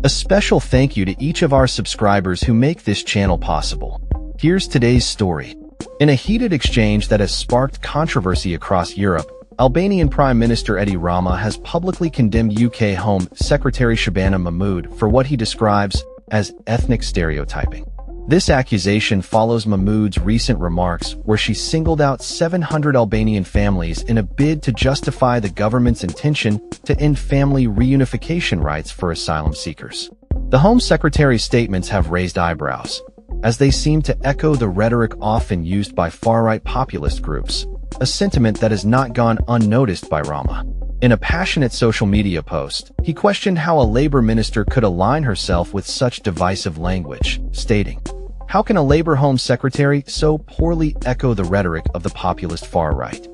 A special thank you to each of our subscribers who make this channel possible. Here's today's story. In a heated exchange that has sparked controversy across Europe, Albanian Prime Minister Rama has publicly condemned UK Home Secretary Shabana Mahmood for what he describes as ethnic stereotyping. This accusation follows Mahmood's recent remarks where she singled out 700 Albanian families in a bid to justify the government's intention to end family reunification rights for asylum seekers. The Home Secretary's statements have raised eyebrows, as they seem to echo the rhetoric often used by far-right populist groups, a sentiment that has not gone unnoticed by Rama. In a passionate social media post, he questioned how a Labour minister could align herself with such divisive language, stating, "How can a Labour Home Secretary so poorly echo the rhetoric of the populist far-right?"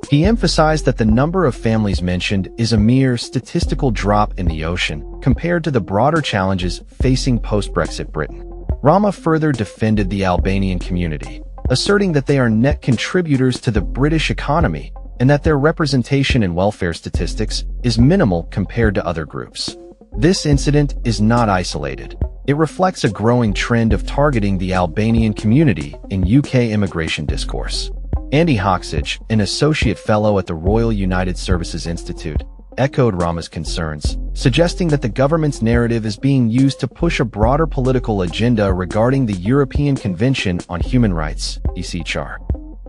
He emphasized that the number of families mentioned is a mere statistical drop in the ocean compared to the broader challenges facing post-Brexit Britain. Rama further defended the Albanian community, asserting that they are net contributors to the British economy and that their representation in welfare statistics is minimal compared to other groups. This incident is not isolated. It reflects a growing trend of targeting the Albanian community in UK immigration discourse. Andy Hoxage, an associate fellow at the Royal United Services Institute, echoed Rama's concerns, suggesting that the government's narrative is being used to push a broader political agenda regarding the European Convention on Human Rights, ECHR.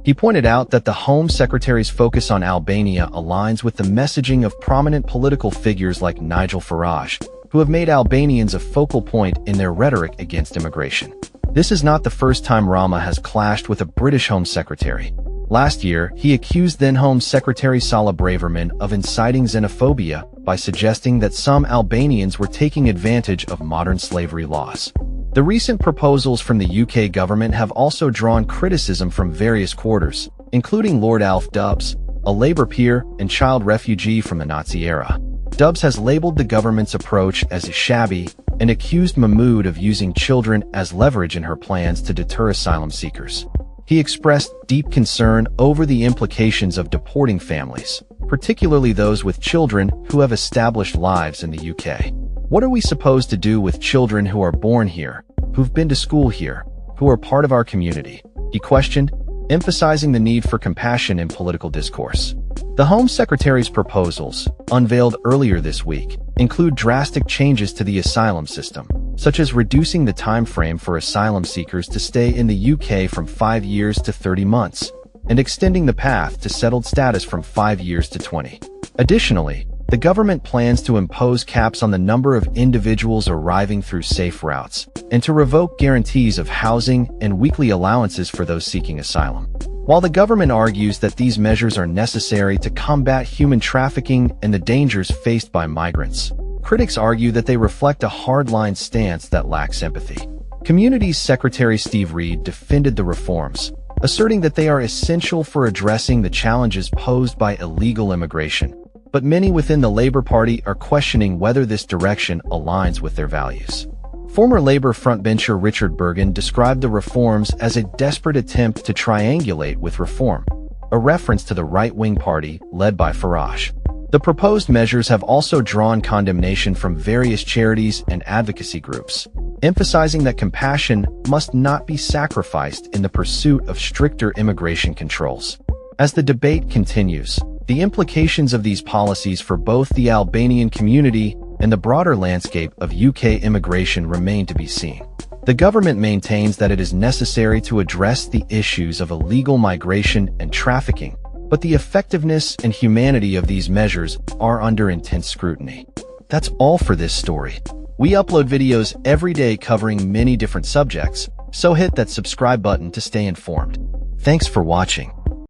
He pointed out that the Home Secretary's focus on Albania aligns with the messaging of prominent political figures like Nigel Farage, who have made Albanians a focal point in their rhetoric against immigration. This is not the first time Rama has clashed with a British Home Secretary. Last year, he accused then Home Secretary Sala Braverman of inciting xenophobia by suggesting that some Albanians were taking advantage of modern slavery laws. The recent proposals from the UK government have also drawn criticism from various quarters, including Lord Alf Dubs, a Labour peer and child refugee from the Nazi era. Dubs has labeled the government's approach as shabby and accused Mahmood of using children as leverage in her plans to deter asylum seekers. He expressed deep concern over the implications of deporting families, particularly those with children who have established lives in the UK. What are we supposed to do with children who are born here, who've been to school here, who are part of our community? He questioned, emphasizing the need for compassion in political discourse. The Home Secretary's proposals, unveiled earlier this week, include drastic changes to the asylum system, such as reducing the time frame for asylum seekers to stay in the UK from 5 years to 30 months, and extending the path to settled status from 5 years to 20. Additionally, the government plans to impose caps on the number of individuals arriving through safe routes, and to revoke guarantees of housing and weekly allowances for those seeking asylum. While the government argues that these measures are necessary to combat human trafficking and the dangers faced by migrants, critics argue that they reflect a hardline stance that lacks empathy. Communities Secretary Steve Reed defended the reforms, asserting that they are essential for addressing the challenges posed by illegal immigration. But many within the Labour Party are questioning whether this direction aligns with their values. Former Labour frontbencher Richard Bergen described the reforms as a desperate attempt to triangulate with reform, a reference to the right-wing party led by Farage. The proposed measures have also drawn condemnation from various charities and advocacy groups, emphasizing that compassion must not be sacrificed in the pursuit of stricter immigration controls. As the debate continues, the implications of these policies for both the Albanian community and the broader landscape of UK immigration remain to be seen. The government maintains that it is necessary to address the issues of illegal migration and trafficking, but the effectiveness and humanity of these measures are under intense scrutiny. That's all for this story. We upload videos every day covering many different subjects, so hit that subscribe button to stay informed. Thanks for watching.